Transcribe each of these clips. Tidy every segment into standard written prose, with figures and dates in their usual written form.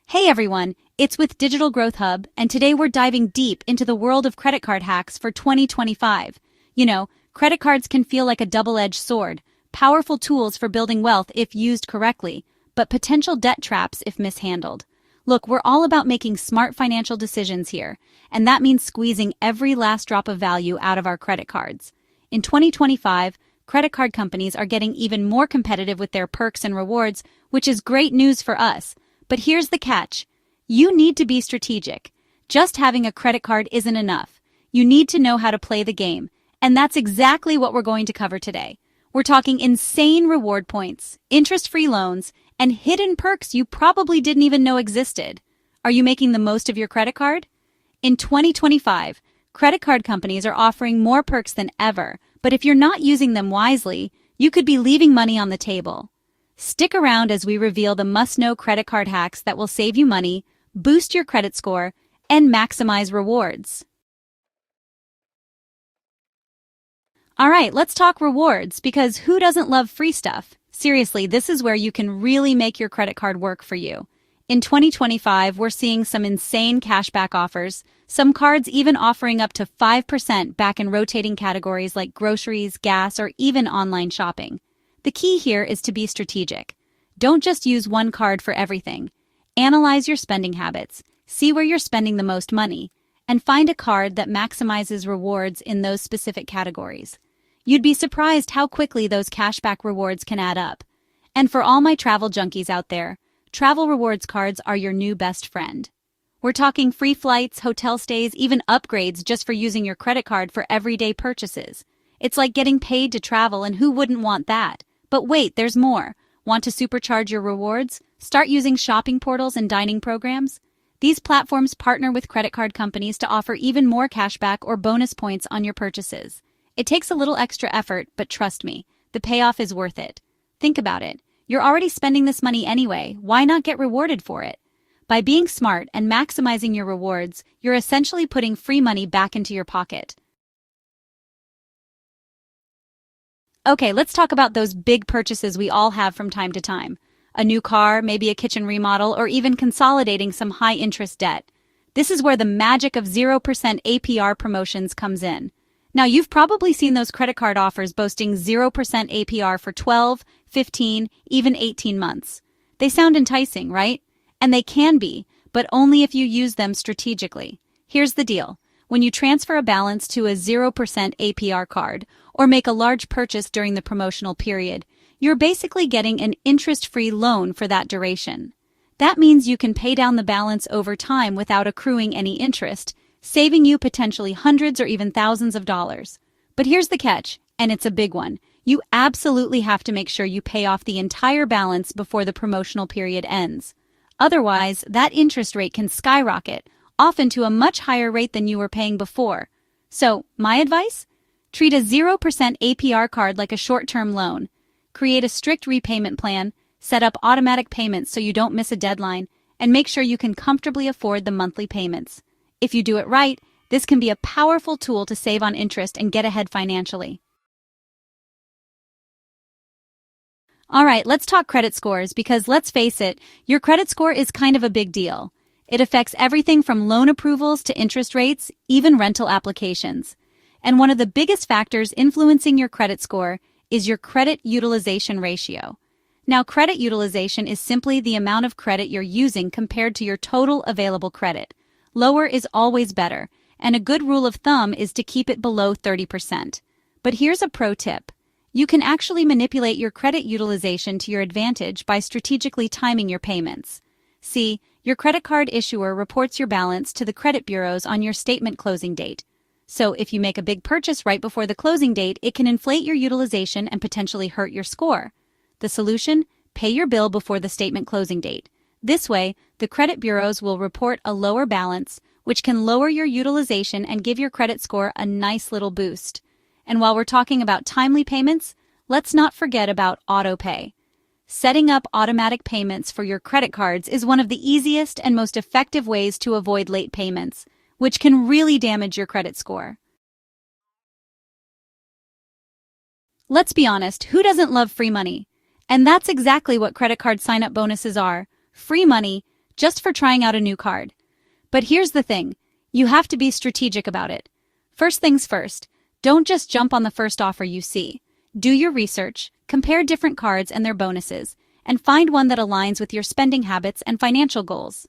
Hey everyone, it's with Digital Growth Hub, and today we're diving deep into the world of credit card hacks for 2025. Credit cards can feel like a double-edged sword, powerful tools for building wealth if used correctly, but potential debt traps if mishandled. Look, we're all about making smart financial decisions here, and that means squeezing every last drop of value out of our credit cards. In 2025, credit card companies are getting even more competitive with their perks and rewards, which is great news for us. But here's the catch. You need to be strategic. Just having a credit card isn't enough. You need to know how to play the game. And that's exactly what we're going to cover today. We're talking insane reward points, interest-free loans, and hidden perks you probably didn't even know existed. Are you making the most of your credit card? In 2025, credit card companies are offering more perks than ever, but if you're not using them wisely, you could be leaving money on the table. Stick around as we reveal the must-know credit card hacks that will save you money, boost your credit score, and maximize rewards. All right, let's talk rewards, because who doesn't love free stuff? Seriously, this is where you can really make your credit card work for you. In 2025, we're seeing some insane cashback offers, some cards even offering up to 5% back in rotating categories like groceries, gas, or even online shopping. The key here is to be strategic. Don't just use one card for everything. Analyze your spending habits, see where you're spending the most money, and find a card that maximizes rewards in those specific categories. You'd be surprised how quickly those cashback rewards can add up. And for all my travel junkies out there, travel rewards cards are your new best friend. We're talking free flights, hotel stays, even upgrades just for using your credit card for everyday purchases. It's like getting paid to travel, and who wouldn't want that? But wait, there's more. Want to supercharge your rewards? Start using shopping portals and dining programs. These platforms partner with credit card companies to offer even more cashback or bonus points on your purchases. It takes a little extra effort, but trust me, the payoff is worth it. Think about it. You're already spending this money anyway. Why not get rewarded for it? By being smart and maximizing your rewards, you're essentially putting free money back into your pocket. Okay, let's talk about those big purchases we all have from time to time. A new car, maybe a kitchen remodel, or even consolidating some high-interest debt. This is where the magic of 0% APR promotions comes in. Now, you've probably seen those credit card offers boasting 0% APR for 12, 15, even 18 months. They sound enticing, right? And they can be, but only if you use them strategically. Here's the deal. When you transfer a balance to a 0% APR card or make a large purchase during the promotional period, you're basically getting an interest-free loan for that duration. That means you can pay down the balance over time without accruing any interest, saving you potentially hundreds or even thousands of dollars. But here's the catch, and it's a big one. You absolutely have to make sure you pay off the entire balance before the promotional period ends. Otherwise, that interest rate can skyrocket, often to a much higher rate than you were paying before. So, my advice? Treat a 0% APR card like a short-term loan. Create a strict repayment plan, set up automatic payments so you don't miss a deadline, and make sure you can comfortably afford the monthly payments. If you do it right, this can be a powerful tool to save on interest and get ahead financially. All right, let's talk credit scores, because let's face it, your credit score is kind of a big deal. It affects everything from loan approvals to interest rates, even rental applications. And one of the biggest factors influencing your credit score is your credit utilization ratio. Now, credit utilization is simply the amount of credit you're using compared to your total available credit. Lower is always better, and a good rule of thumb is to keep it below 30%. But here's a pro tip. You can actually manipulate your credit utilization to your advantage by strategically timing your payments. See, your credit card issuer reports your balance to the credit bureaus on your statement closing date. So if you make a big purchase right before the closing date, it can inflate your utilization and potentially hurt your score. The solution? Pay your bill before the statement closing date. This way, the credit bureaus will report a lower balance, which can lower your utilization and give your credit score a nice little boost. And while we're talking about timely payments, let's not forget about auto pay. Setting up automatic payments for your credit cards is one of the easiest and most effective ways to avoid late payments, which can really damage your credit score. Let's be honest, who doesn't love free money? And that's exactly what credit card sign-up bonuses are. Free money, just for trying out a new card. But here's the thing, you have to be strategic about it. First things first, don't just jump on the first offer you see. Do your research, compare different cards and their bonuses, and find one that aligns with your spending habits and financial goals.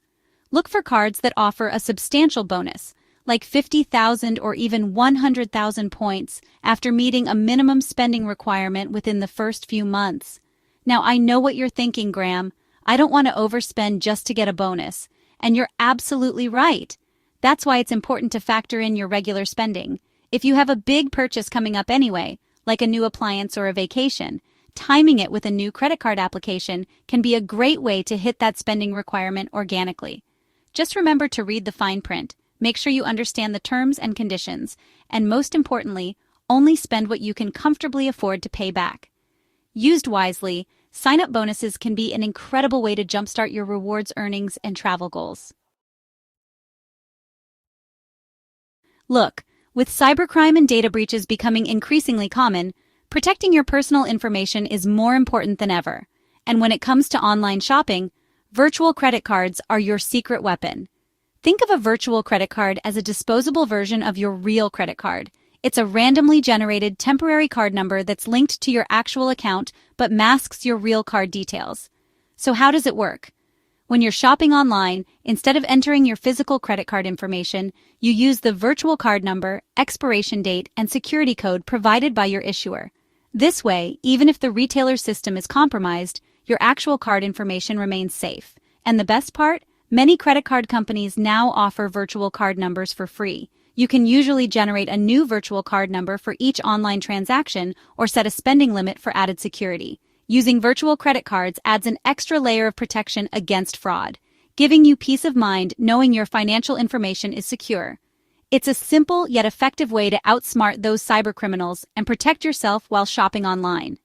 Look for cards that offer a substantial bonus, like 50,000 or even 100,000 points after meeting a minimum spending requirement within the first few months. Now, I know what you're thinking, Graham. I don't want to overspend just to get a bonus. And you're absolutely right. That's why it's important to factor in your regular spending. If you have a big purchase coming up anyway, like a new appliance or a vacation, timing it with a new credit card application can be a great way to hit that spending requirement organically. Just remember to read the fine print, make sure you understand the terms and conditions, and most importantly, only spend what you can comfortably afford to pay back. Used wisely, sign-up bonuses can be an incredible way to jumpstart your rewards earnings and travel goals. Look, with cybercrime and data breaches becoming increasingly common, protecting your personal information is more important than ever. And when it comes to online shopping, virtual credit cards are your secret weapon. Think of a virtual credit card as a disposable version of your real credit card. It's a randomly generated temporary card number that's linked to your actual account but masks your real card details. So how does it work? When you're shopping online, instead of entering your physical credit card information, you use the virtual card number, expiration date, and security code provided by your issuer. This way, even if the retailer's system is compromised, your actual card information remains safe. And the best part? Many credit card companies now offer virtual card numbers for free. You can usually generate a new virtual card number for each online transaction or set a spending limit for added security. Using virtual credit cards adds an extra layer of protection against fraud, giving you peace of mind knowing your financial information is secure. It's a simple yet effective way to outsmart those cybercriminals and protect yourself while shopping online.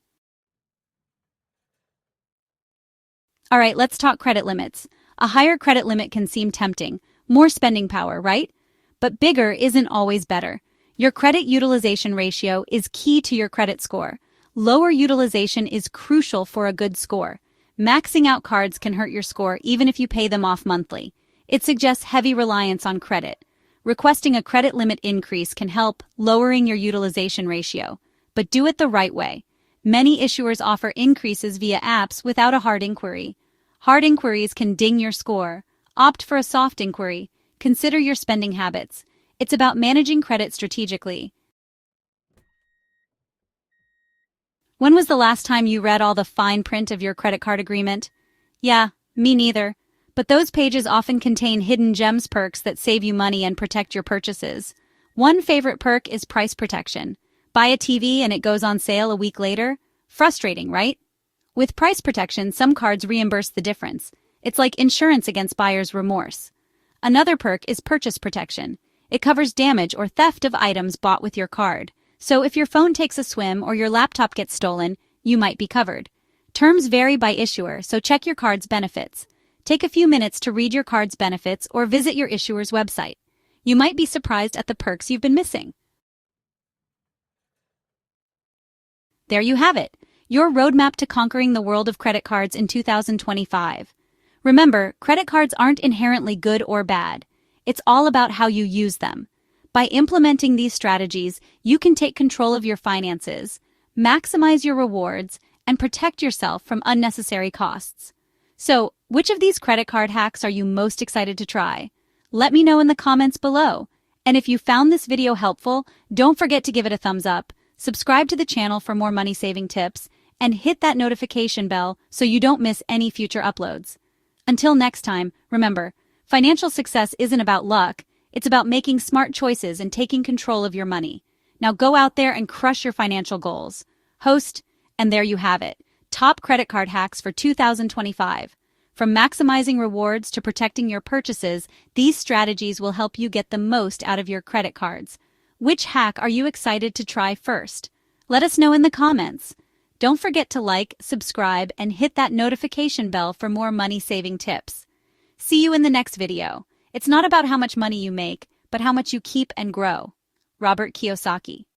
All right, let's talk credit limits. A higher credit limit can seem tempting, more spending power, right? But bigger isn't always better. Your credit utilization ratio is key to your credit score. Lower utilization is crucial for a good score. Maxing out cards can hurt your score even if you pay them off monthly. It suggests heavy reliance on credit. Requesting a credit limit increase can help lowering your utilization ratio, but do it the right way. Many issuers offer increases via apps without a hard inquiry. Hard inquiries can ding your score. Opt for a soft inquiry. Consider your spending habits. It's about managing credit strategically. When was the last time you read all the fine print of your credit card agreement? Yeah, me neither. But those pages often contain hidden gems perks that save you money and protect your purchases. One favorite perk is price protection. Buy a TV and it goes on sale a week later? Frustrating, right? With price protection, some cards reimburse the difference. It's like insurance against buyer's remorse. Another perk is purchase protection. It covers damage or theft of items bought with your card. So if your phone takes a swim or your laptop gets stolen, you might be covered. Terms vary by issuer, so check your card's benefits. Take a few minutes to read your card's benefits or visit your issuer's website. You might be surprised at the perks you've been missing. There you have it, your roadmap to conquering the world of credit cards in 2025. Remember, credit cards aren't inherently good or bad. It's all about how you use them. By implementing these strategies, you can take control of your finances, maximize your rewards, and protect yourself from unnecessary costs. So, which of these credit card hacks are you most excited to try? Let me know in the comments below. And if you found this video helpful, don't forget to give it a thumbs up, subscribe to the channel for more money-saving tips, and hit that notification bell so you don't miss any future uploads. Until next time, remember, financial success isn't about luck, it's about making smart choices and taking control of your money. Now go out there and crush your financial goals. Host, and there you have it, top credit card hacks for 2025. From maximizing rewards to protecting your purchases, these strategies will help you get the most out of your credit cards. Which hack are you excited to try first? Let us know in the comments. Don't forget to like, subscribe, and hit that notification bell for more money-saving tips. See you in the next video. It's not about how much money you make, but how much you keep and grow. Robert Kiyosaki.